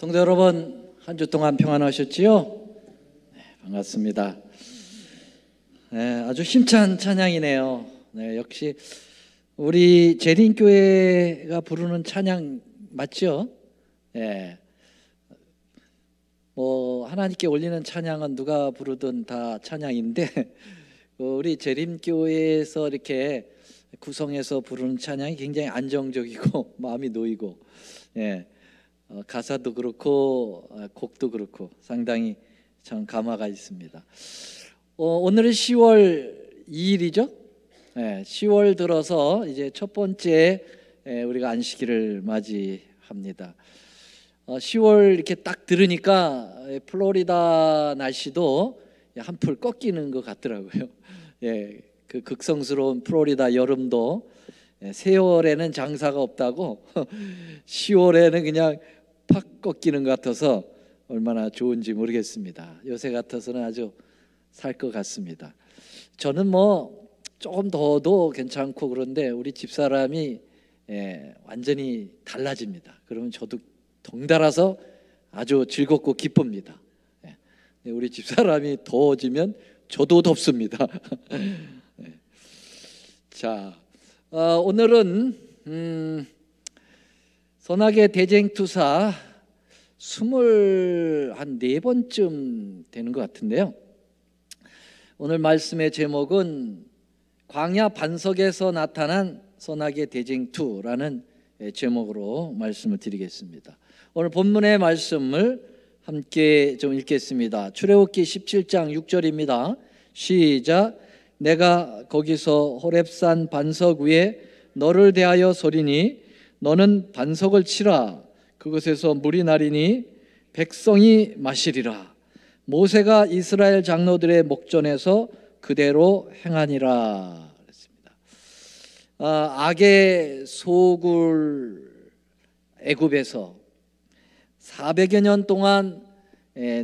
성도 여러분, 한 주 동안 평안하셨지요? 네, 반갑습니다. 네, 아주 힘찬 찬양이네요. 네, 역시 우리 재림교회가 부르는 찬양 맞죠? 네. 하나님께 올리는 찬양은 누가 부르든 다 찬양인데 우리 재림교회에서 이렇게 구성해서 부르는 찬양이 굉장히 안정적이고 마음이 놓이고, 예, 가사도 그렇고 곡도 그렇고 상당히 참 감화가 있습니다. 오늘은 10월 2일이죠. 예, 10월 들어서 이제 첫 번째 우리가 안식일을 맞이합니다. 10월 이렇게 딱 들으니까 플로리다 날씨도 한풀 꺾이는 것 같더라고요. 예, 그 극성스러운 플로리다 여름도 4월에는 장사가 없다고 10월에는 그냥 팍 꺾이는 것 같아서 얼마나 좋은지 모르겠습니다. 요새 같아서는 아주 살 것 같습니다. 저는 조금 더워도 괜찮고 그런데 우리 집사람이 완전히 달라집니다. 그러면 저도 덩달아서 아주 즐겁고 기쁩니다. 우리 집사람이 더워지면 저도 덥습니다. 자, 오늘은 선악의 대쟁투사 24번쯤 되는 것 같은데요. 오늘 말씀의 제목은 광야 반석에서 나타난 선악의 대쟁투라는 제목으로 말씀을 드리겠습니다. 오늘 본문의 말씀을 함께 좀 읽겠습니다. 출애굽기 17장 6절입니다. 시작. 내가 거기서 호렙산 반석 위에 너를 대하여 서리니 너는 반석을 치라. 그곳에서 물이 나리니 백성이 마시리라. 모세가 이스라엘 장로들의 목전에서 그대로 행하니라. 그랬습니다. 악의 소굴 애굽에서 400여 년 동안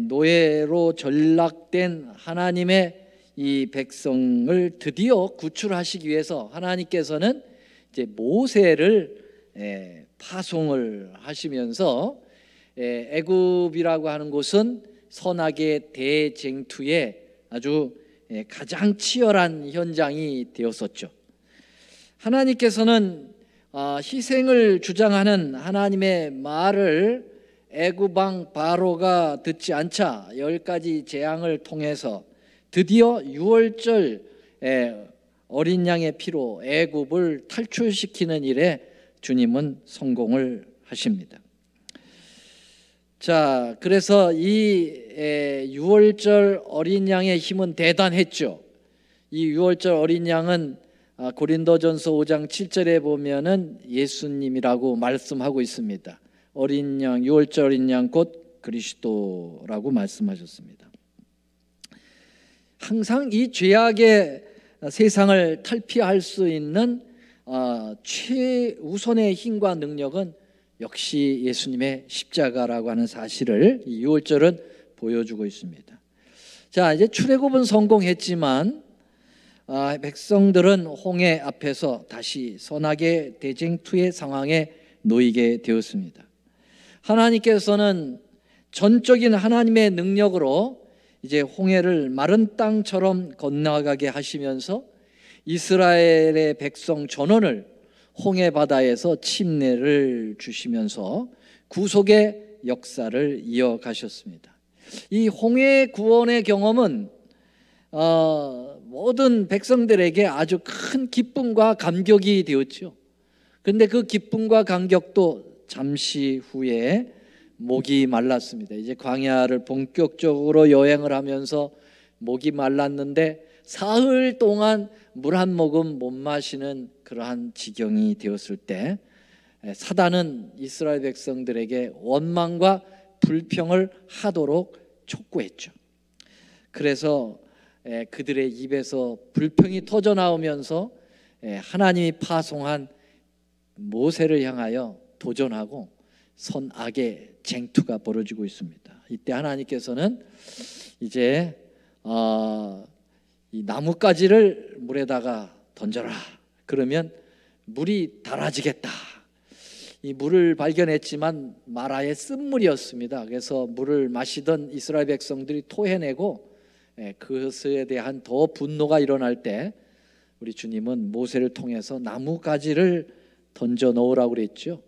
노예로 전락된 하나님의 이 백성을 드디어 구출하시기 위해서 하나님께서는 이제 모세를 파송을 하시면서 애굽이라고 하는 곳은 선악의 대쟁투의 아주 가장 치열한 현장이 되었었죠. 하나님께서는 희생을 주장하는 하나님의 말을 애굽 왕 바로가 듣지 않자 10가지 재앙을 통해서 드디어 유월절 어린 양의 피로 애굽을 탈출시키는 일에 주님은 성공을 하십니다. 자, 그래서 이 유월절 어린 양의 힘은 대단했죠. 이 유월절 어린 양은 고린도전서 5장 7절에 보면은 예수님이라고 말씀하고 있습니다. 어린 양, 유월절 어린 양 곧 그리스도라고 말씀하셨습니다. 항상 이 죄악의 세상을 탈피할 수 있는 최우선의 힘과 능력은 역시 예수님의 십자가라고 하는 사실을 이 유월절은 보여주고 있습니다. 자, 이제 출애굽은 성공했지만 백성들은 홍해 앞에서 다시 선악의 대쟁투의 상황에 놓이게 되었습니다. 하나님께서는 전적인 하나님의 능력으로 이제 홍해를 마른 땅처럼 건너가게 하시면서 이스라엘의 백성 전원을 홍해 바다에서 침례를 주시면서 구속의 역사를 이어가셨습니다. 이 홍해 구원의 경험은 모든 백성들에게 아주 큰 기쁨과 감격이 되었죠. 그런데 그 기쁨과 감격도 잠시 후에 목이 말랐습니다. 이제 광야를 본격적으로 여행을 하면서 목이 말랐는데 사흘 동안 물 한 모금 못 마시는 그러한 지경이 되었을 때 사단은 이스라엘 백성들에게 원망과 불평을 하도록 촉구했죠. 그래서 그들의 입에서 불평이 터져 나오면서 하나님이 파송한 모세를 향하여 도전하고 선악의 쟁투가 벌어지고 있습니다. 이때 하나님께서는 이제 이 나뭇가지를 물에다가 던져라. 그러면 물이 달아지겠다. 이 물을 발견했지만 마라의 쓴물이었습니다. 그래서 물을 마시던 이스라엘 백성들이 토해내고 그것에 대한 더 분노가 일어날 때 우리 주님은 모세를 통해서 나뭇가지를 던져 놓으라고 그랬죠.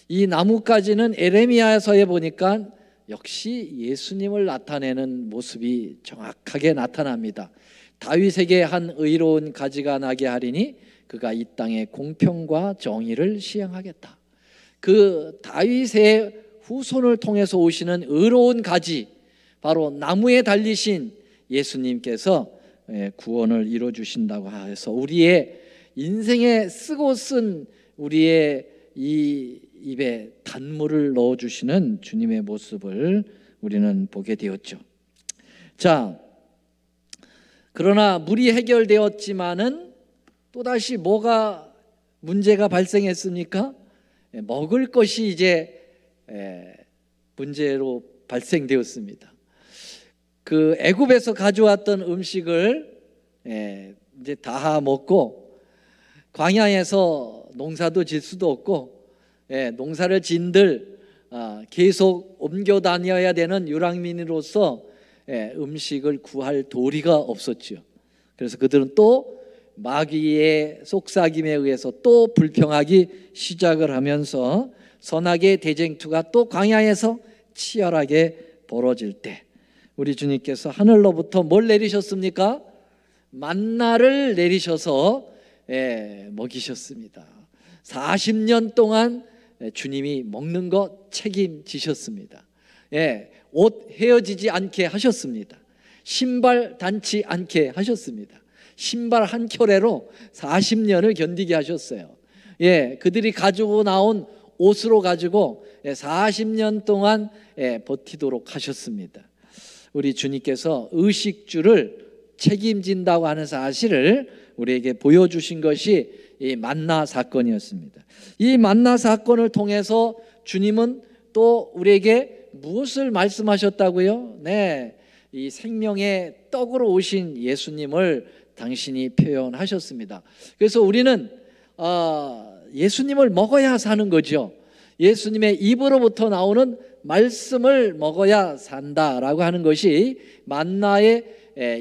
이 나뭇가지는 에레미야서에 보니까 역시 예수님을 나타내는 모습이 정확하게 나타납니다. 다윗에게 한 의로운 가지가 나게 하리니 그가 이 땅에 공평과 정의를 시행하겠다. 그 다윗의 후손을 통해서 오시는 의로운 가지, 바로 나무에 달리신 예수님께서 구원을 이루어 주신다고 해서 우리의 인생에 쓰고 쓴 우리의 이 입에 단물을 넣어 주시는 주님의 모습을 우리는 보게 되었죠. 자, 그러나 물이 해결되었지만은 또다시 뭐가 문제가 발생했습니까? 먹을 것이 이제 문제로 발생되었습니다. 그 애굽에서 가져왔던 음식을 이제 다 먹고 광야에서 농사도 질 수도 없고 농사를 진들 계속 옮겨 다녀야 되는 유랑민으로서 음식을 구할 도리가 없었죠. 그래서 그들은 또 마귀의 속삭임에 의해서 또 불평하기 시작을 하면서 선악의 대쟁투가 또 광야에서 치열하게 벌어질 때 우리 주님께서 하늘로부터 뭘 내리셨습니까? 만나를 내리셔서 먹이셨습니다. 40년 동안 주님이 먹는 것 책임지셨습니다. 옷 헤어지지 않게 하셨습니다. 신발 닳지 않게 하셨습니다. 신발 한 켤레로 40년을 견디게 하셨어요. 그들이 가지고 나온 옷으로 가지고 40년 동안 버티도록 하셨습니다. 우리 주님께서 의식주를 책임진다고 하는 사실을 우리에게 보여주신 것이 이 만나 사건이었습니다. 이 만나 사건을 통해서 주님은 또 우리에게 무엇을 말씀하셨다고요? 이 생명의 떡으로 오신 예수님을 당신이 표현하셨습니다. 그래서 우리는 예수님을 먹어야 사는 거죠. 예수님의 입으로부터 나오는 말씀을 먹어야 산다라고 하는 것이 만나의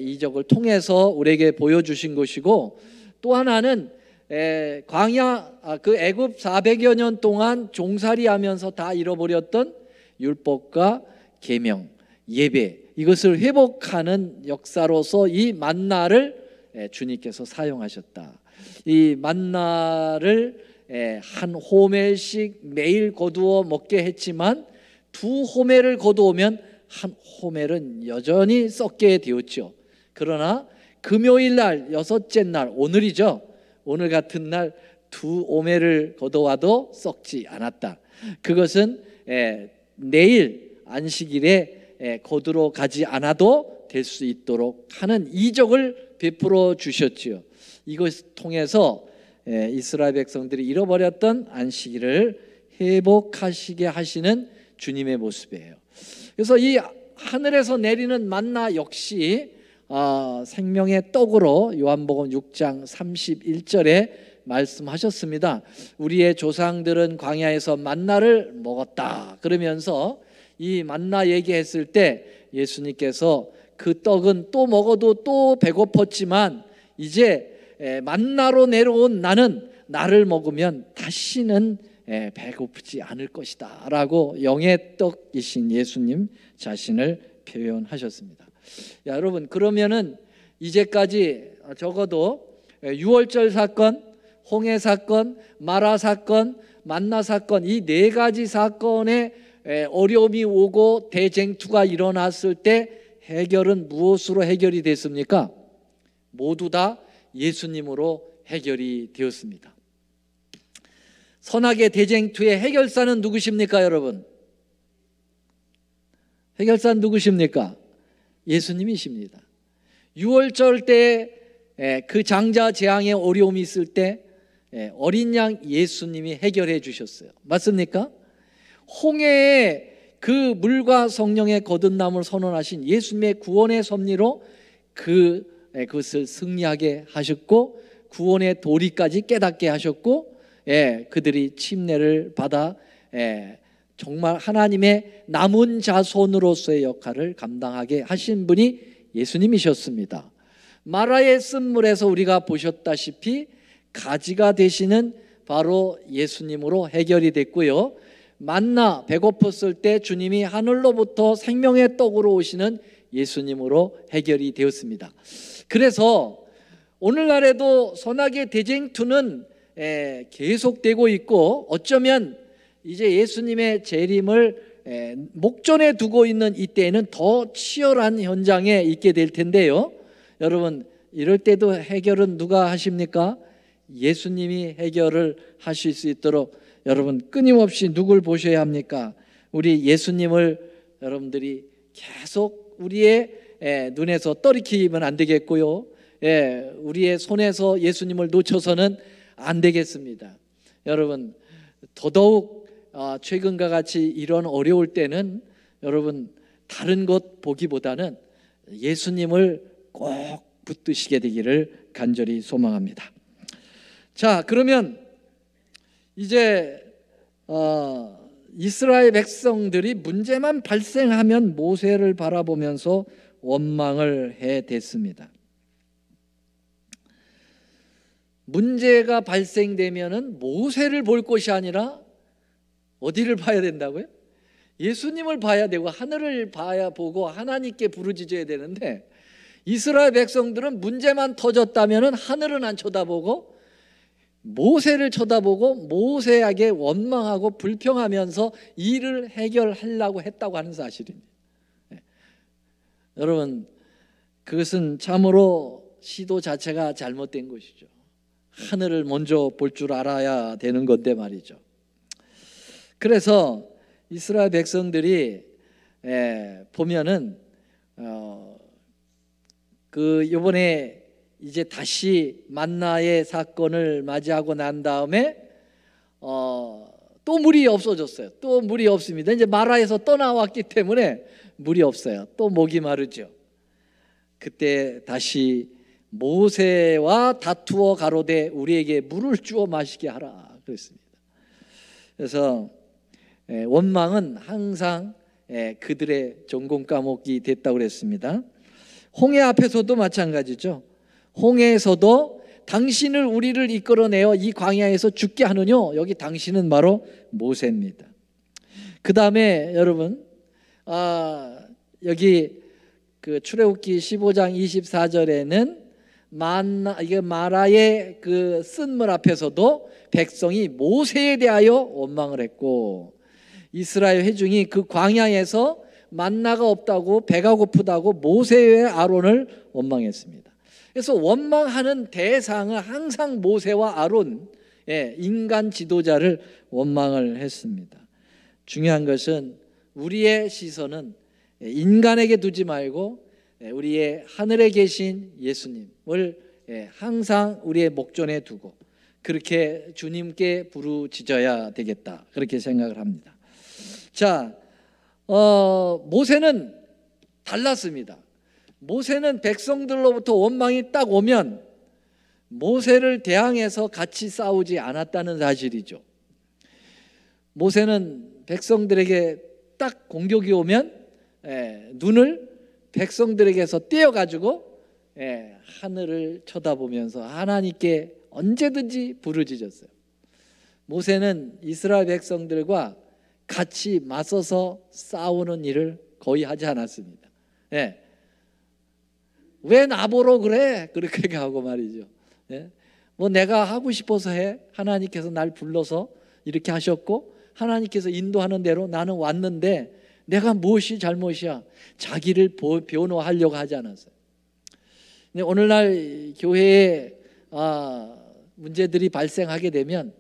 이적을 통해서 우리에게 보여주신 것이고, 또 하나는 광야 그 애굽 400여 년 동안 종살이하면서 다 잃어버렸던 율법과 계명, 예배, 이것을 회복하는 역사로서 이 만나를 주님께서 사용하셨다. 이 만나를 한 호멜씩 매일 거두어 먹게 했지만 두 호멜을 거두오면 한 호멜은 여전히 썩게 되었죠. 그러나 금요일 날, 여섯째 날, 오늘이죠. 오늘 같은 날 두 호멜을 거두어와도 썩지 않았다. 그것은 내일 안식일에 거두러 가지 않아도 될 수 있도록 하는 이적을 베풀어 주셨지요. 이것을 통해서 이스라엘 백성들이 잃어버렸던 안식일을 회복하시게 하시는 주님의 모습이에요. 그래서 이 하늘에서 내리는 만나 역시 생명의 떡으로 요한복음 6장 31절에 말씀하셨습니다. 우리의 조상들은 광야에서 만나를 먹었다 그러면서 이 만나 얘기했을 때 예수님께서 그 떡은 또 먹어도 또 배고팠지만 이제 만나로 내려온 나는 나를 먹으면 다시는 배고프지 않을 것이다 라고 영의 떡이신 예수님 자신을 표현하셨습니다. 여러분, 그러면은 이제까지 적어도 유월절 사건, 홍해 사건, 마라 사건, 만나 사건, 이 네 가지 사건에 어려움이 오고 대쟁투가 일어났을 때 해결은 무엇으로 해결이 됐습니까? 모두 다 예수님으로 해결이 되었습니다. 선악의 대쟁투의 해결사는 누구십니까, 여러분? 해결사는 누구십니까? 예수님이십니다. 유월절 때 그 장자 재앙의 어려움이 있을 때 어린 양 예수님이 해결해 주셨어요. 맞습니까? 홍해에 그 물과 성령의 거듭남을 선언하신 예수님의 구원의 섭리로 그것을 승리하게 하셨고 구원의 도리까지 깨닫게 하셨고 그들이 침례를 받아 정말 하나님의 남은 자손으로서의 역할을 감당하게 하신 분이 예수님이셨습니다. 마라의 쓴물에서 우리가 보셨다시피 가지가 되시는 바로 예수님으로 해결이 됐고요. 만나 배고팠을 때 주님이 하늘로부터 생명의 떡으로 오시는 예수님으로 해결이 되었습니다. 그래서 오늘날에도 선악의 대쟁투는 계속되고 있고, 어쩌면 이제 예수님의 재림을 목전에 두고 있는 이때에는 더 치열한 현장에 있게 될 텐데요. 여러분, 이럴 때도 해결은 누가 하십니까? 예수님이 해결을 하실 수 있도록 여러분 끊임없이 누굴 보셔야 합니까? 우리 예수님을 여러분들이 계속 우리의 눈에서 떨어뜨리면 안 되겠고요. 우리의 손에서 예수님을 놓쳐서는 안 되겠습니다. 여러분, 더더욱 최근과 같이 이런 어려울 때는 여러분 다른 것 보기보다는 예수님을 꼭 붙드시게 되기를 간절히 소망합니다. 자, 그러면 이제 이스라엘 백성들이 문제만 발생하면 모세를 바라보면서 원망을 해댔습니다. 문제가 발생되면은 모세를 볼 것이 아니라 어디를 봐야 된다고요? 예수님을 봐야 되고 하늘을 봐야 보고 하나님께 부르짖어야 되는데, 이스라엘 백성들은 문제만 터졌다면은 하늘은 안 쳐다보고 모세를 쳐다보고 모세에게 원망하고 불평하면서 일을 해결하려고 했다고 하는 사실입니다. 여러분, 그것은 참으로 시도 자체가 잘못된 것이죠. 하늘을 먼저 볼 줄 알아야 되는 건데 말이죠. 그래서 이스라엘 백성들이 보면은 이번에 이제 다시 만나의 사건을 맞이하고 난 다음에 또 물이 없어졌어요. 또 물이 없습니다. 이제 마라에서 떠나왔기 때문에 물이 없어요. 또 목이 마르죠. 그때 다시 모세와 다투어 가로되 우리에게 물을 주어 마시게 하라 그랬습니다. 그래서 원망은 항상 그들의 전공 과목이 됐다고 그랬습니다. 홍해 앞에서도 마찬가지죠. 홍해에서도 당신을 우리를 이끌어내어 이 광야에서 죽게 하느냐, 여기 당신은 바로 모세입니다. 그 다음에 여러분 여기 그 출애굽기 15장 24절에는 마라의 그 쓴물 앞에서도 백성이 모세에 대하여 원망을 했고, 이스라엘 회중이 그 광야에서 만나가 없다고 배가 고프다고 모세와 아론을 원망했습니다. 그래서 원망하는 대상은 항상 모세와 아론, 인간 지도자를 원망을 했습니다. 중요한 것은 우리의 시선은 인간에게 두지 말고 우리의 하늘에 계신 예수님을 항상 우리의 목전에 두고 그렇게 주님께 부르짖어야 되겠다, 그렇게 생각을 합니다. 자, 모세는 달랐습니다. 모세는 백성들로부터 원망이 딱 오면 모세를 대항해서 같이 싸우지 않았다는 사실이죠. 모세는 백성들에게 딱 공격이 오면 눈을 백성들에게서 떼어가지고 하늘을 쳐다보면서 하나님께 언제든지 부르짖었어요. 모세는 이스라엘 백성들과 같이 맞서서 싸우는 일을 거의 하지 않았습니다. 왜 나보러 그래? 그렇게 하고 말이죠. 뭐 내가 하고 싶어서 해. 하나님께서 날 불러서 이렇게 하셨고 하나님께서 인도하는 대로 나는 왔는데 내가 무엇이 잘못이야? 자기를 변호하려고 하지 않았어요. 근데 오늘날 교회에 문제들이 발생하게 되면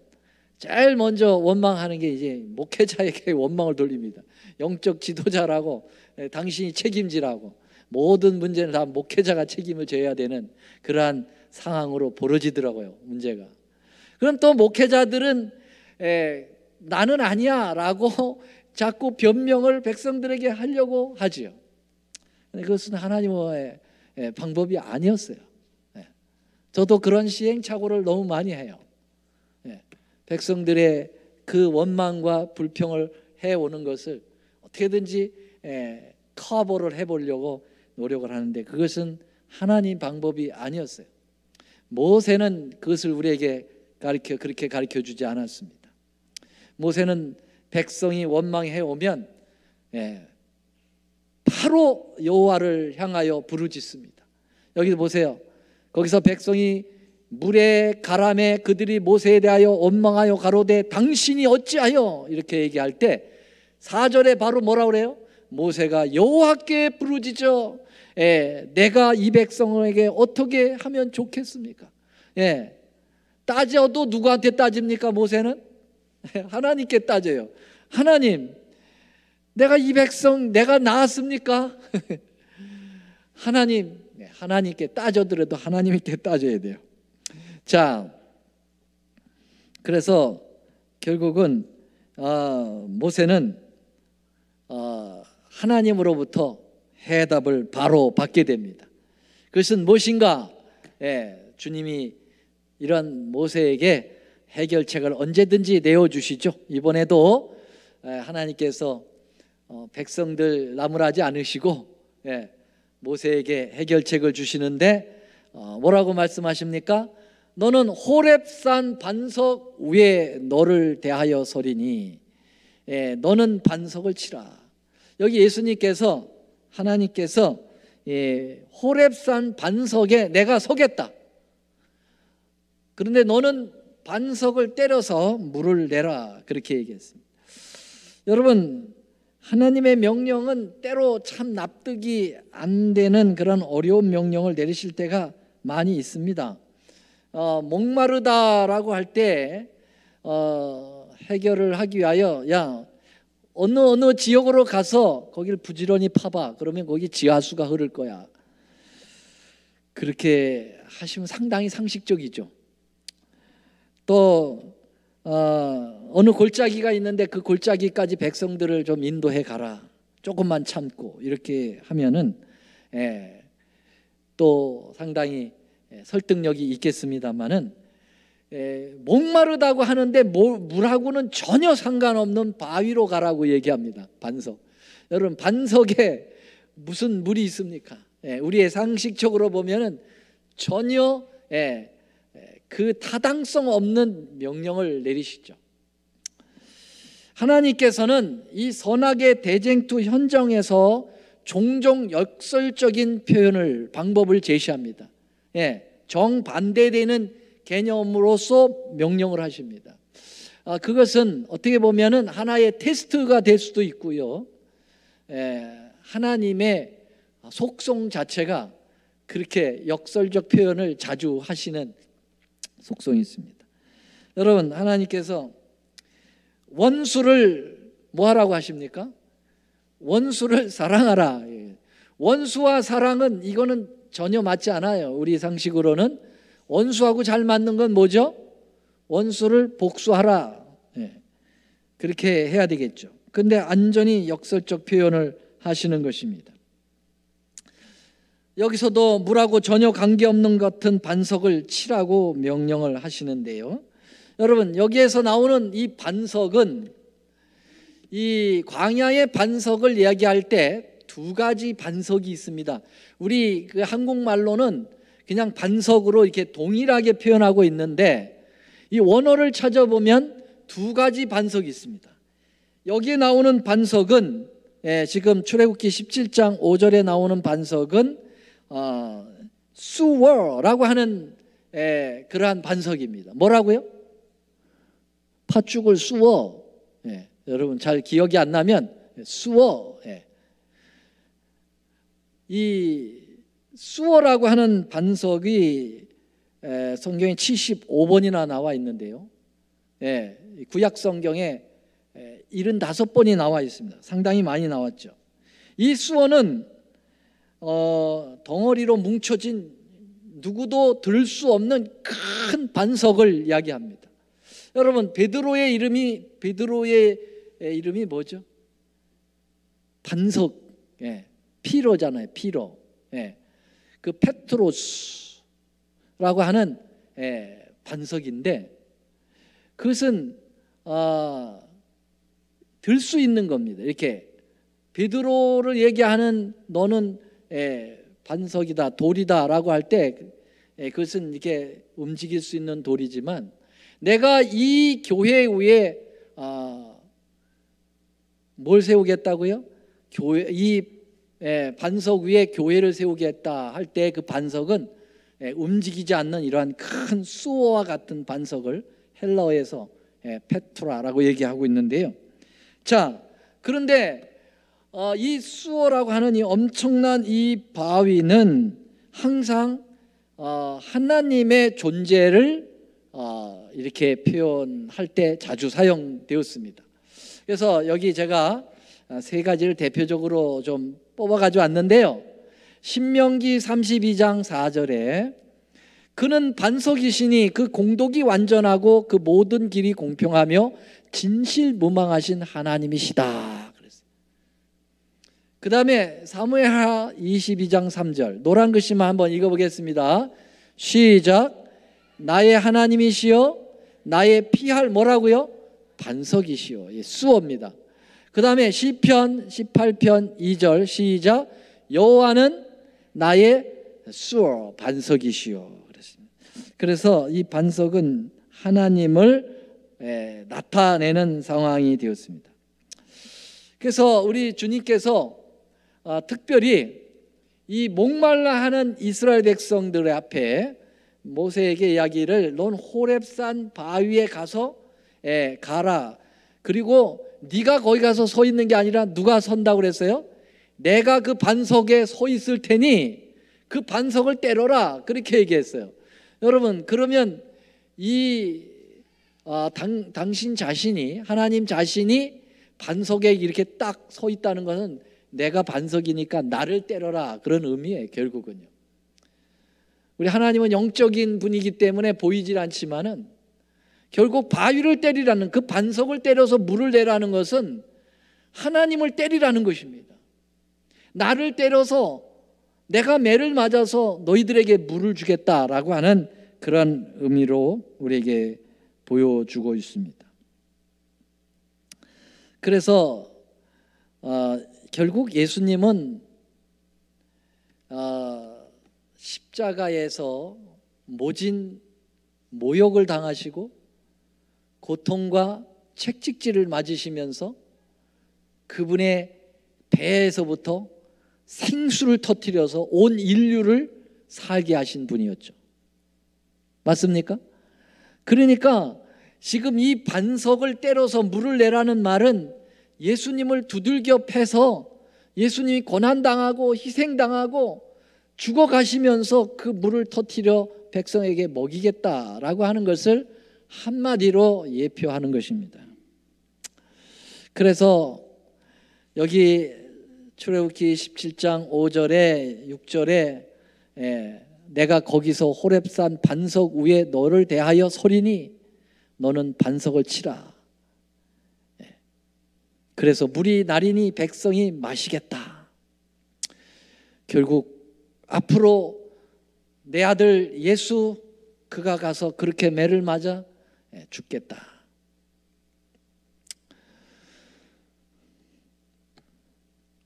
제일 먼저 원망하는 게 이제 목회자에게 원망을 돌립니다. 영적 지도자라고 당신이 책임지라고, 모든 문제는 다 목회자가 책임을 져야 되는 그러한 상황으로 벌어지더라고요, 문제가. 그럼 또 목회자들은 나는 아니야 라고 자꾸 변명을 백성들에게 하려고 하지요. 그것은 하나님의 방법이 아니었어요. 저도 그런 시행착오를 너무 많이 해요. 백성들의 그 원망과 불평을 해오는 것을 어떻게든지 커버를 해보려고 노력을 하는데 그것은 하나님 방법이 아니었어요. 모세는 그것을 우리에게 그렇게 가르쳐 주지 않았습니다. 모세는 백성이 원망해 오면 바로 여호와를 향하여 부르짖습니다. 여기 보세요. 거기서 백성이 물의 가람에 그들이 모세에 대하여 원망하여 가로되 당신이 어찌하여 이렇게 얘기할 때 4절에 바로 뭐라 그래요? 모세가 여호와께 부르짖어 내가 이 백성에게 어떻게 하면 좋겠습니까? 따져도 누구한테 따집니까? 모세는 하나님께 따져요. 하나님, 내가 이 백성 내가 낳았습니까? 하나님께 따져더라도 하나님께 따져야 돼요. 자, 그래서 결국은 모세는 하나님으로부터 해답을 바로 받게 됩니다. 그것은 무엇인가? 주님이 이런 모세에게 해결책을 언제든지 내어주시죠. 이번에도 하나님께서 백성들 나무라지 않으시고 모세에게 해결책을 주시는데 뭐라고 말씀하십니까? 너는 호렙산 반석 위에 너를 대하여 서리니 너는 반석을 치라. 여기 예수님께서 하나님께서 호렙산 반석에 내가 서겠다. 그런데 너는 반석을 때려서 물을 내라. 그렇게 얘기했습니다. 여러분, 하나님의 명령은 때로 참 납득이 안 되는 그런 어려운 명령을 내리실 때가 많이 있습니다. 목마르다라고 할 때 해결을 하기 위하여 어느 지역으로 가서 거기를 부지런히 파봐. 그러면 거기 지하수가 흐를 거야. 그렇게 하시면 상당히 상식적이죠. 또 어느 골짜기가 있는데 그 골짜기까지 백성들을 좀 인도해 가라. 조금만 참고 이렇게 하면은 또 상당히 설득력이 있겠습니다만은 목마르다고 하는데 물하고는 전혀 상관없는 바위로 가라고 얘기합니다. 반석. 여러분, 반석에 무슨 물이 있습니까? 우리의 상식적으로 보면은 전혀 그 타당성 없는 명령을 내리시죠. 하나님께서는 이 선악의 대쟁투 현장에서 종종 역설적인 방법을 제시합니다. 정반대되는 개념으로서 명령을 하십니다. 그것은 어떻게 보면은 하나의 테스트가 될 수도 있고요. 하나님의 속성 자체가 그렇게 역설적 표현을 자주 하시는 속성이 있습니다. 여러분, 하나님께서 원수를 뭐 하라고 하십니까? 원수를 사랑하라. 원수와 사랑은 이거는 전혀 맞지 않아요. 우리 상식으로는 원수하고 잘 맞는 건 뭐죠? 원수를 복수하라. 그렇게 해야 되겠죠. 근데 완전히 역설적 표현을 하시는 것입니다. 여기서도 물하고 전혀 관계없는 같은 반석을 치라고 명령을 하시는데요. 여러분, 여기에서 나오는 이 반석은 이 광야의 반석을 이야기할 때 두 가지 반석이 있습니다. 우리 그 한국말로는 그냥 반석으로 이렇게 동일하게 표현하고 있는데 이 원어를 찾아보면 두 가지 반석이 있습니다. 여기에 나오는 반석은 지금 출애굽기 17장 5절에 나오는 반석은 수워라고 하는 그러한 반석입니다. 뭐라고요? 팥죽을 수워. 여러분 잘 기억이 안 나면 수워. 이 수어라고 하는 반석이 성경에 75번이나 나와 있는데요. 구약 성경에 75번이 나와 있습니다. 상당히 많이 나왔죠. 이 수어는 덩어리로 뭉쳐진 누구도 들 수 없는 큰 반석을 이야기합니다. 여러분, 베드로의 이름이 뭐죠? 반석. 피로잖아요. 피로. 그 페트로스라고 하는 반석인데 그것은 들 수 있는 겁니다. 이렇게 베드로를 얘기하는 너는 반석이다, 돌이다라고 할 때 그것은 이렇게 움직일 수 있는 돌이지만 내가 이 교회 위에 뭘 세우겠다고요? 이 반석 위에 교회를 세우겠다 할 때 그 반석은 움직이지 않는 이러한 큰 수어와 같은 반석을 헬라어에서 페트라라고 얘기하고 있는데요. 자, 그런데 이 수어라고 하는 이 엄청난 이 바위는 항상 하나님의 존재를 이렇게 표현할 때 자주 사용되었습니다. 그래서 여기 제가 세 가지를 대표적으로 좀 뽑아가지고 왔는데요. 신명기 32장 4절에 그는 반석이시니 그 공덕이 완전하고 그 모든 길이 공평하며 진실무망하신 하나님이시다 그랬어요. 그 다음에 사무엘하 22장 3절 노란 글씨만 한번 읽어보겠습니다. 시작. 나의 하나님이시여 나의 피할 뭐라고요? 반석이시여. 수어입니다. 그 다음에 시편 18편 2절 시작. 여호와는 나의 수어 반석이시여. 그래서 이 반석은 하나님을 나타내는 상황이 되었습니다. 그래서 우리 주님께서 특별히 이 목말라 하는 이스라엘 백성들 앞에 모세에게 이야기를 넌 호렙산 바위에 가서 가라. 그리고 네가 거기 가서 서 있는 게 아니라 누가 선다고 그랬어요? 내가 그 반석에 서 있을 테니 그 반석을 때려라. 그렇게 얘기했어요. 여러분, 그러면 당신 자신이, 하나님 자신이 반석에 이렇게 딱 서 있다는 것은 내가 반석이니까 나를 때려라 그런 의미예요. 결국은요. 우리 하나님은 영적인 분이기 때문에 보이질 않지만은 결국 바위를 때리라는, 그 반석을 때려서 물을 내라는 것은 하나님을 때리라는 것입니다. 나를 때려서 내가 매를 맞아서 너희들에게 물을 주겠다라고 하는 그런 의미로 우리에게 보여주고 있습니다. 그래서 결국 예수님은 십자가에서 모진 모욕을 당하시고 고통과 채찍질을 맞으시면서 그분의 배에서부터 생수를 터뜨려서 온 인류를 살게 하신 분이었죠. 맞습니까? 그러니까 지금 이 반석을 때려서 물을 내라는 말은 예수님을 두들겨 패서 예수님이 고난당하고 희생당하고 죽어가시면서 그 물을 터뜨려 백성에게 먹이겠다라고 하는 것을 한마디로 예표하는 것입니다. 그래서 여기 출애굽기 17장 5절에 6절에 내가 거기서 호렙산 반석 위에 너를 대하여 서리니 너는 반석을 치라. 그래서 물이 나리니 백성이 마시겠다. 결국 앞으로 내 아들 예수 그가 가서 그렇게 매를 맞아 죽겠다.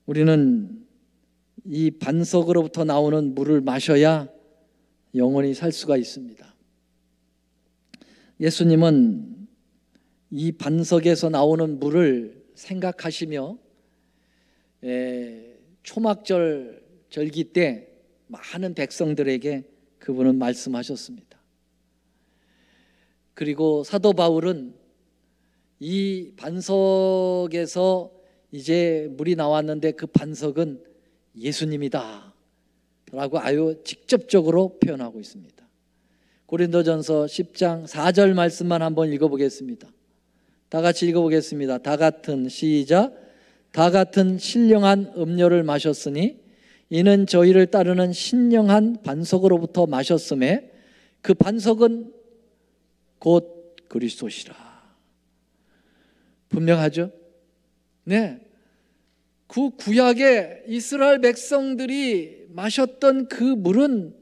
우리는 이 반석으로부터 나오는 물을 마셔야 영원히 살 수가 있습니다. 예수님은 이 반석에서 나오는 물을 생각하시며 초막절 절기 때 많은 백성들에게 그분은 말씀하셨습니다. 그리고 사도 바울은 이 반석에서 이제 물이 나왔는데 그 반석은 예수님이다 라고 아주 직접적으로 표현하고 있습니다. 고린도전서 10장 4절 말씀만 한번 읽어보겠습니다. 다 같이 읽어보겠습니다. 다 같은 시작. 다 같은 신령한 음료를 마셨으니 이는 저희를 따르는 신령한 반석으로부터 마셨음에 그 반석은 곧 그리스도시라. 분명하죠? 네. 그 구약의 이스라엘 백성들이 마셨던 그 물은,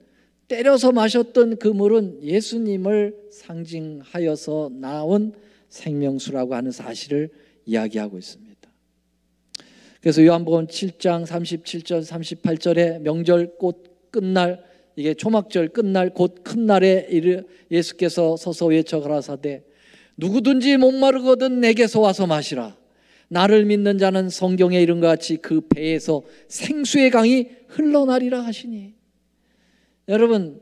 때려서 마셨던 그 물은 예수님을 상징하여서 나온 생명수라고 하는 사실을 이야기하고 있습니다. 그래서 요한복음 7장 37절 38절에 명절 곧 끝날, 이게 초막절 끝날 곧 큰 날에 예수께서 서서 외쳐 가라사대 누구든지 목마르거든 내게서 와서 마시라. 나를 믿는 자는 성경에 이른 것 같이 그 배에서 생수의 강이 흘러나리라 하시니. 여러분,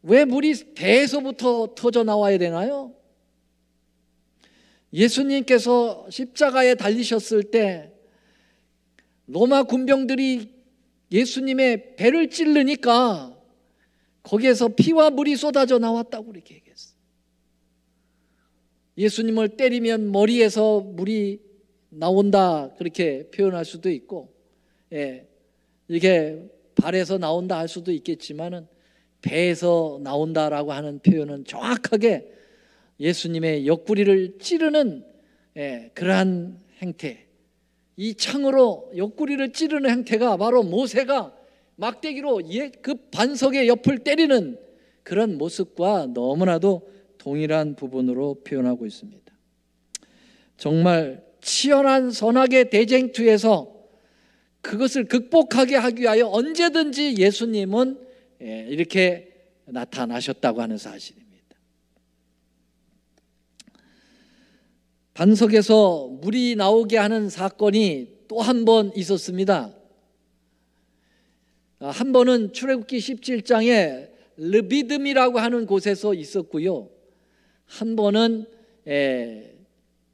왜 물이 배에서부터 터져 나와야 되나요? 예수님께서 십자가에 달리셨을 때 로마 군병들이 예수님의 배를 찌르니까 거기에서 피와 물이 쏟아져 나왔다고 그렇게 얘기했어요. 예수님을 때리면 머리에서 물이 나온다 그렇게 표현할 수도 있고, 이게 발에서 나온다 할 수도 있겠지만은 배에서 나온다라고 하는 표현은 정확하게 예수님의 옆구리를 찌르는 그러한 행태, 이 창으로 옆구리를 찌르는 행태가 바로 모세가 막대기로 그 반석의 옆을 때리는 그런 모습과 너무나도 동일한 부분으로 표현하고 있습니다. 정말 치열한 선악의 대쟁투에서 그것을 극복하게 하기 위하여 언제든지 예수님은 이렇게 나타나셨다고 하는 사실입니다. 반석에서 물이 나오게 하는 사건이 또 한 번 있었습니다. 한 번은 출애굽기 17장에 르비딤이라고 하는 곳에서 있었고요. 한 번은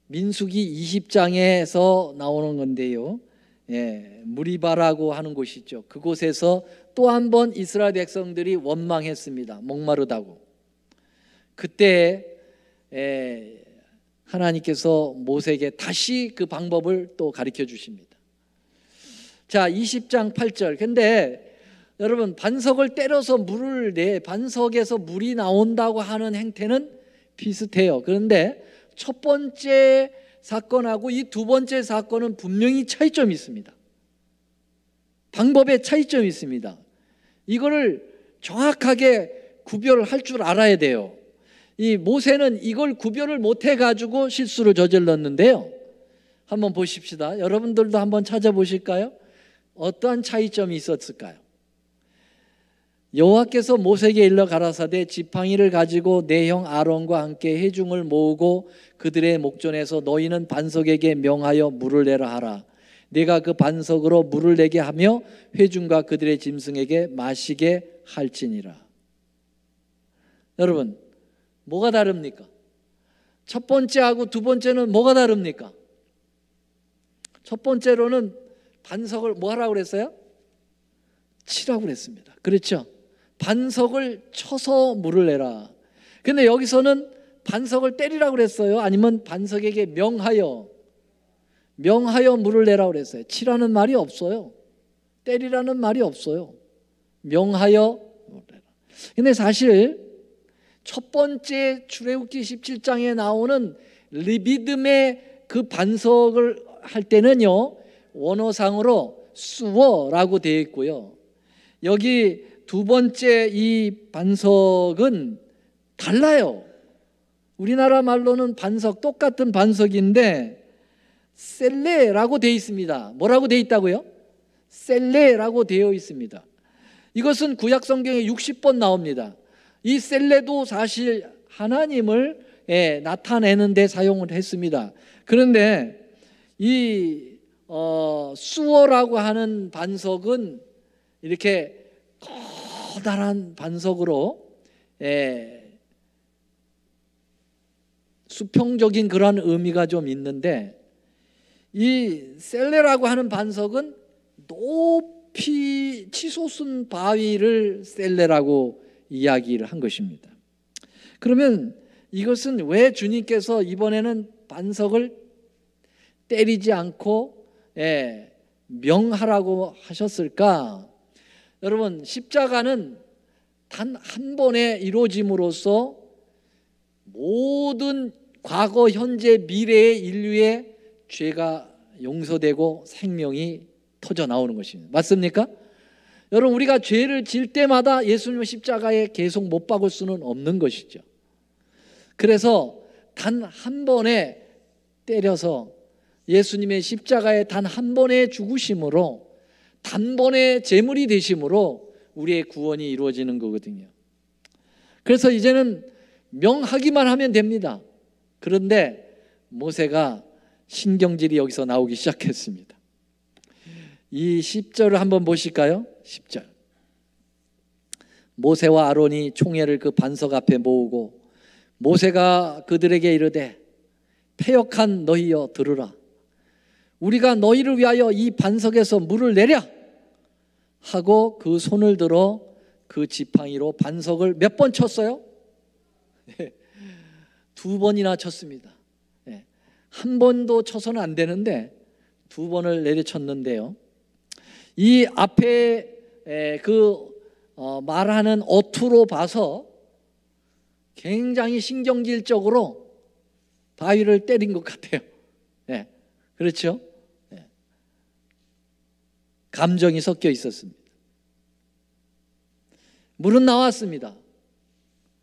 민수기 20장에서 나오는 건데요. 무리바라고 하는 곳이 있죠. 그곳에서 또 한 번 이스라엘 백성들이 원망했습니다. 목마르다고. 그때 하나님께서 모세에게 다시 그 방법을 또 가르쳐 주십니다. 자, 20장 8절. 근데 여러분, 반석을 때려서 반석에서 물이 나온다고 하는 행태는 비슷해요. 그런데 첫 번째 사건하고 이 두 번째 사건은 분명히 차이점이 있습니다. 방법에 차이점이 있습니다. 이거를 정확하게 구별할 줄 알아야 돼요. 이 모세는 이걸 구별을 못해 가지고 실수를 저질렀는데요. 한번 보십시다. 여러분들도 한번 찾아보실까요? 어떠한 차이점이 있었을까요? 여호와께서 모세에게 일러 가라사대 지팡이를 가지고 내 형 아론과 함께 회중을 모으고 그들의 목전에서 너희는 반석에게 명하여 물을 내라 하라. 내가 그 반석으로 물을 내게 하며 회중과 그들의 짐승에게 마시게 할지니라. 여러분, 뭐가 다릅니까? 첫 번째하고 두 번째는 뭐가 다릅니까? 첫 번째로는 반석을 뭐 하라고 그랬어요? 치라고 그랬습니다. 그렇죠? 반석을 쳐서 물을 내라. 근데 여기서는 반석을 때리라고 그랬어요? 아니면 반석에게 명하여 물을 내라고 그랬어요? 치라는 말이 없어요. 때리라는 말이 없어요. 명하여 물을 내라. 근데 사실 첫 번째 출애굽기 17장에 나오는 르비딤의 그 반석을 할 때는요, 원어상으로 수어라고 되어 있고요. 여기 두 번째 이 반석은 달라요. 우리나라 말로는 반석, 똑같은 반석인데 셀레라고 되어 있습니다. 뭐라고 되어 있다고요? 셀레라고 되어 있습니다. 이것은 구약 성경에 60번 나옵니다. 이 셀레도 사실 하나님을 나타내는 데 사용을 했습니다. 그런데 이 수어라고 하는 반석은 이렇게 커다란 반석으로 수평적인 그런 의미가 좀 있는데, 이 셀레라고 하는 반석은 높이 치솟은 바위를 셀레라고 이야기를 한 것입니다. 그러면 이것은 왜 주님께서 이번에는 반석을 때리지 않고 명하라고 하셨을까? 여러분, 십자가는 단 한 번에 이루어짐으로써 모든 과거, 현재, 미래의 인류의 죄가 용서되고 생명이 터져 나오는 것입니다. 맞습니까? 여러분, 우리가 죄를 질 때마다 예수님의 십자가에 계속 못 박을 수는 없는 것이죠. 그래서 단 한 번에 때려서 예수님의 십자가의 단 한 번의 죽으심으로 단번에 제물이 되심으로 우리의 구원이 이루어지는 거거든요. 그래서 이제는 명하기만 하면 됩니다. 그런데 모세가 신경질이 여기서 나오기 시작했습니다. 이 10절을 한번 보실까요? 10절. 모세와 아론이 총회를 그 반석 앞에 모으고 모세가 그들에게 이르되 패역한 너희여 들으라. 우리가 너희를 위하여 이 반석에서 물을 내랴 하고 그 손을 들어 그 지팡이로 반석을 몇 번 쳤어요? 2번이나 쳤습니다. 한 번도 쳐서는 안 되는데 2번을 내려쳤는데요. 이 앞에 말하는 어투로 봐서 굉장히 신경질적으로 바위를 때린 것 같아요. 그렇죠? 감정이 섞여 있었습니다. 물은 나왔습니다.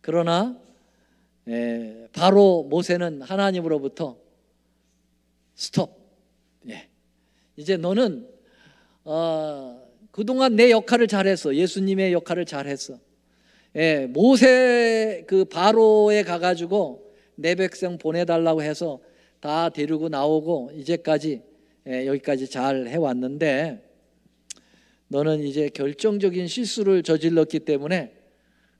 그러나 바로 모세는 하나님으로부터 스톱. 이제 너는 그동안 내 역할을 잘했어. 예수님의 역할을 잘했어. 모세 그 바로에 가가지고 내 백성 보내달라고 해서 다 데리고 나오고 이제까지 여기까지 잘 해왔는데 너는 이제 결정적인 실수를 저질렀기 때문에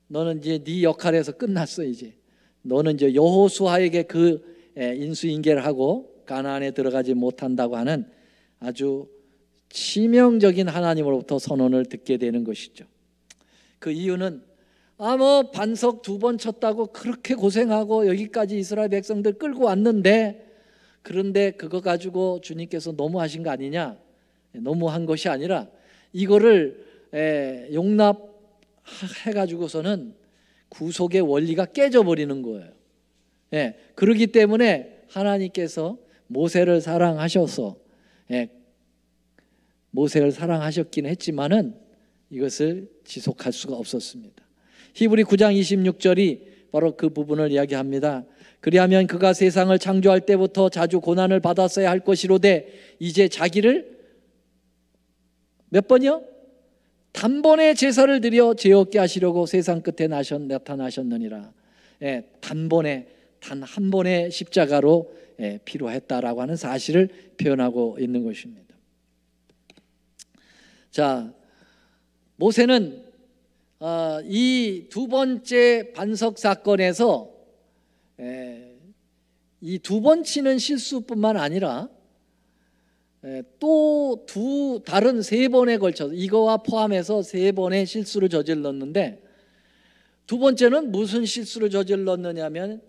너는 이제 네 역할에서 끝났어. 이제 너는 이제 여호수아에게 그 인수인계를 하고 가나안에 들어가지 못한다고 하는 아주 치명적인 하나님으로부터 선언을 듣게 되는 것이죠. 그 이유는 뭐 반석 2번 쳤다고 그렇게 고생하고 여기까지 이스라엘 백성들 끌고 왔는데 그런데 그거 가지고 주님께서 너무하신 거 아니냐? 너무한 것이 아니라 이거를 용납해가지고서는 구속의 원리가 깨져버리는 거예요. 그렇기 때문에 하나님께서 모세를 사랑하셔서 모세를 사랑하셨긴 했지만은 이것을 지속할 수가 없었습니다. 히브리 9장 26절이 바로 그 부분을 이야기합니다. 그리하면 그가 세상을 창조할 때부터 자주 고난을 받았어야 할 것이로되 이제 자기를 몇 번이요? 단번에 제사를 드려 죄 없게 하시려고 세상 끝에 나타나셨느니라. 단번에 단 한 번의 십자가로 필요했다라고 하는 사실을 표현하고 있는 것입니다. 자, 모세는 이 2번째 반석 사건에서 이 2번 치는 실수뿐만 아니라 또 다른 3번에 걸쳐서 이거와 포함해서 3번의 실수를 저질렀는데 두 번째는 무슨 실수를 저질렀느냐면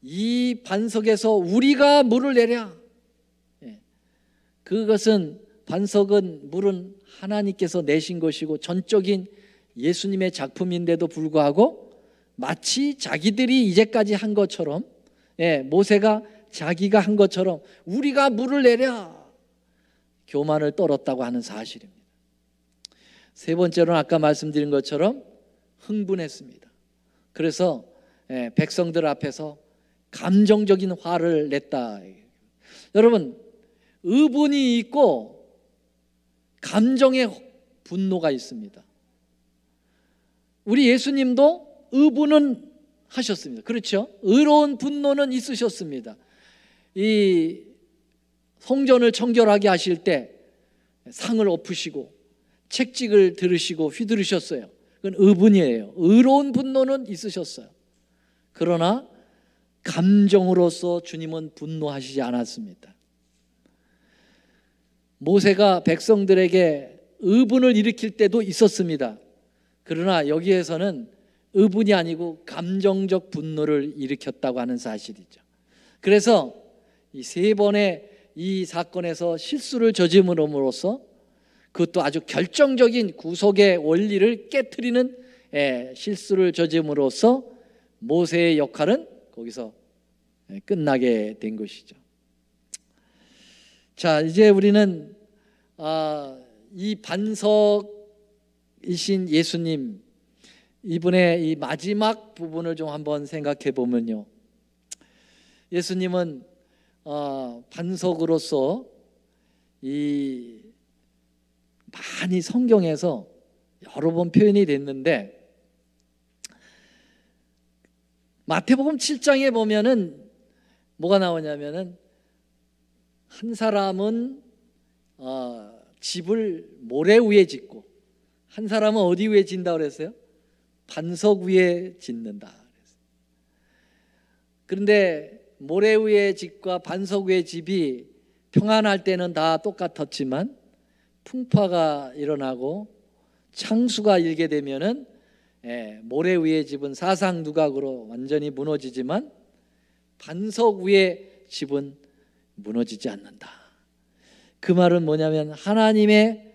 이 반석에서 우리가 물을 내랴. 그것은 반석은 물은 하나님께서 내신 것이고 전적인 예수님의 작품인데도 불구하고 마치 자기들이 이제까지 한 것처럼 모세가 자기가 한 것처럼 우리가 물을 내랴 교만을 떨었다고 하는 사실입니다. 세 번째로는 아까 말씀드린 것처럼 흥분했습니다. 그래서 백성들 앞에서 감정적인 화를 냈다. 여러분, 의분이 있고 감정의 분노가 있습니다. 우리 예수님도 의분은 하셨습니다. 그렇죠? 의로운 분노는 있으셨습니다. 이 성전을 청결하게 하실 때 상을 엎으시고 책찍을 들으시고 휘두르셨어요. 그건 의분이에요. 의로운 분노는 있으셨어요. 그러나 감정으로서 주님은 분노하시지 않았습니다. 모세가 백성들에게 의분을 일으킬 때도 있었습니다. 그러나 여기에서는 의분이 아니고 감정적 분노를 일으켰다고 하는 사실이죠. 그래서 이 3번의 이 사건에서 실수를 저지름으로써 그것도 아주 결정적인 구속의 원리를 깨트리는 실수를 저지름으로써 모세의 역할은 거기서 끝나게 된 것이죠. 자, 이제 우리는 이 반석이신 예수님 이분의 이 마지막 부분을 좀 한번 생각해 보면요, 예수님은 반석으로서 많이 성경에서 여러 번 표현이 됐는데, 마태복음 7장에 보면은 뭐가 나오냐면은 한 사람은 집을 모래 위에 짓고 한 사람은 어디 위에 짓는다고 그랬어요? 반석 위에 짓는다. 그런데 모래 위에 집과 반석 위에 집이 평안할 때는 다 똑같았지만 풍파가 일어나고 창수가 일게 되면은 모래 위에 집은 사상누각으로 완전히 무너지지만 반석 위에 집은 무너지지 않는다. 그 말은 뭐냐면 하나님의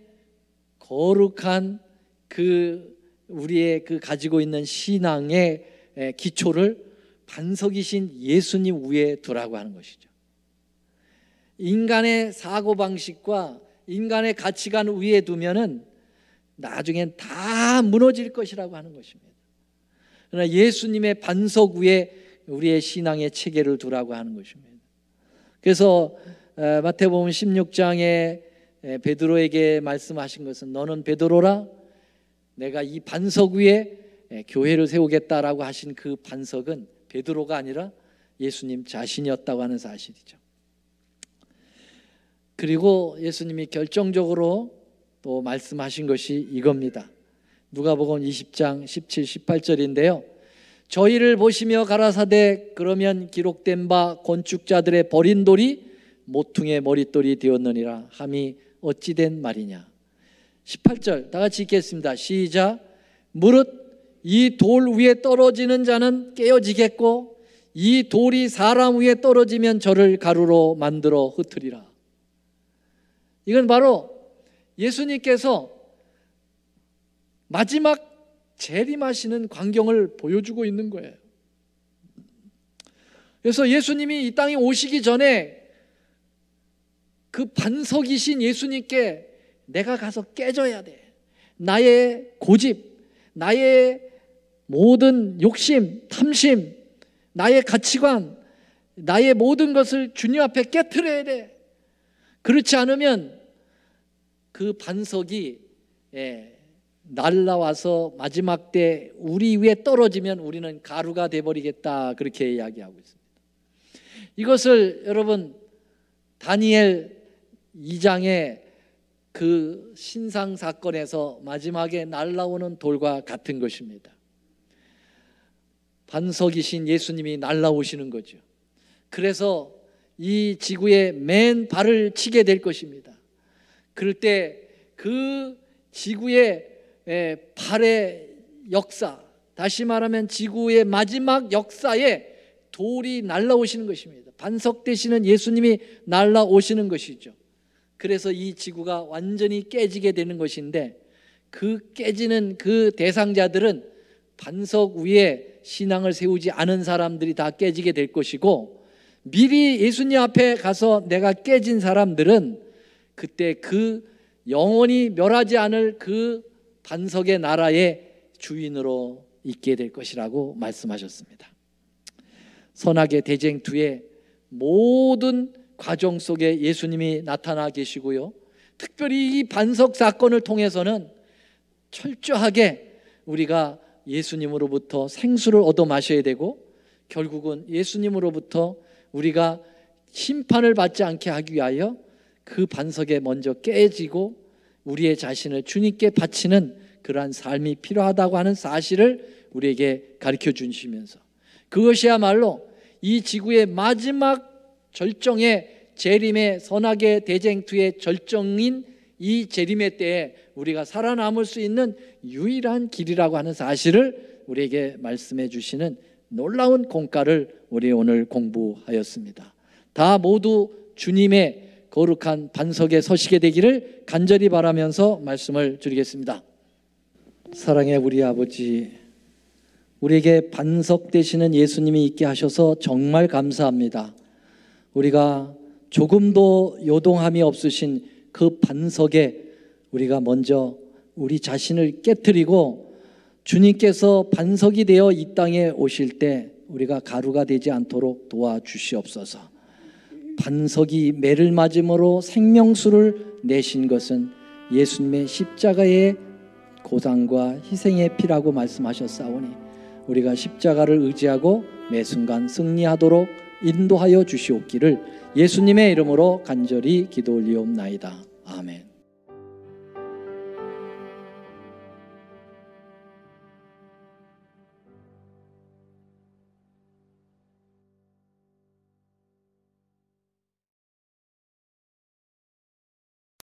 거룩한 우리의 가지고 있는 신앙의 기초를 반석이신 예수님 위에 두라고 하는 것이죠. 인간의 사고방식과 인간의 가치관 위에 두면은 나중엔 다 무너질 것이라고 하는 것입니다. 그러나 예수님의 반석 위에 우리의 신앙의 체계를 두라고 하는 것입니다. 그래서 마태복음 16장에 베드로에게 말씀하신 것은 너는 베드로라, 내가 이 반석 위에 교회를 세우겠다라고 하신 그 반석은 베드로가 아니라 예수님 자신이었다고 하는 사실이죠. 그리고 예수님이 결정적으로 또 말씀하신 것이 이겁니다. 누가복음 20장 17, 18절인데요. 저희를 보시며 가라사대 그러면 기록된 바 건축자들의 버린 돌이 모퉁이의 머릿돌이 되었느니라 함이 어찌된 말이냐. 18절 다 같이 읽겠습니다. 시작. 무릇 이 돌 위에 떨어지는 자는 깨어지겠고 이 돌이 사람 위에 떨어지면 저를 가루로 만들어 흩으리라. 이건 바로 예수님께서 마지막 재림하시는 광경을 보여주고 있는 거예요. 그래서 예수님이 이 땅에 오시기 전에 그 반석이신 예수님께 내가 가서 깨져야 돼. 나의 고집, 나의 모든 욕심, 탐심, 나의 가치관, 나의 모든 것을 주님 앞에 깨트려야 돼. 그렇지 않으면 그 반석이 날라와서 마지막 때 우리 위에 떨어지면 우리는 가루가 돼버리겠다, 그렇게 이야기하고 있습니다. 이것을 여러분 다니엘 2장의 그 신상 사건에서 마지막에 날라오는 돌과 같은 것입니다. 반석이신 예수님이 날라오시는 거죠. 그래서 이 지구에 맨 발을 치게 될 것입니다. 그럴 때 그 지구의 발의 역사, 다시 말하면 지구의 마지막 역사에 돌이 날라오시는 것입니다. 반석 되시는 예수님이 날라오시는 것이죠. 그래서 이 지구가 완전히 깨지게 되는 것인데, 그 깨지는 그 대상자들은 반석 위에 신앙을 세우지 않은 사람들이 다 깨지게 될 것이고, 미리 예수님 앞에 가서 내가 깨진 사람들은 그때 그 영원히 멸하지 않을 그 반석의 나라의 주인으로 있게 될 것이라고 말씀하셨습니다. 선악의 대쟁투의 모든 과정 속에 예수님이 나타나 계시고요, 특별히 이 반석 사건을 통해서는 철저하게 우리가 예수님으로부터 생수를 얻어 마셔야 되고, 결국은 예수님으로부터 우리가 심판을 받지 않게 하기 위하여 그 반석에 먼저 깨지고 우리의 자신을 주님께 바치는 그러한 삶이 필요하다고 하는 사실을 우리에게 가르쳐 주시면서, 그것이야말로 이 지구의 마지막 절정의 재림의 선악의 대쟁투의 절정인 이 재림의 때에 우리가 살아남을 수 있는 유일한 길이라고 하는 사실을 우리에게 말씀해 주시는 놀라운 공과를 우리 오늘 공부하였습니다. 다 모두 주님의 거룩한 반석에 서시게 되기를 간절히 바라면서 말씀을 드리겠습니다. 사랑의 우리 아버지, 우리에게 반석 되시는 예수님이 있게 하셔서 정말 감사합니다. 우리가 조금도 요동함이 없으신 그 반석에 우리가 먼저 우리 자신을 깨트리고 주님께서 반석이 되어 이 땅에 오실 때 우리가 가루가 되지 않도록 도와주시옵소서. 반석이 매를 맞음으로 생명수를 내신 것은 예수님의 십자가의 고상과 희생의 피라고 말씀하셨사오니 우리가 십자가를 의지하고 매 순간 승리하도록 인도하여 주시옵기를 예수님의 이름으로 간절히 기도 올리옵나이다. 아멘.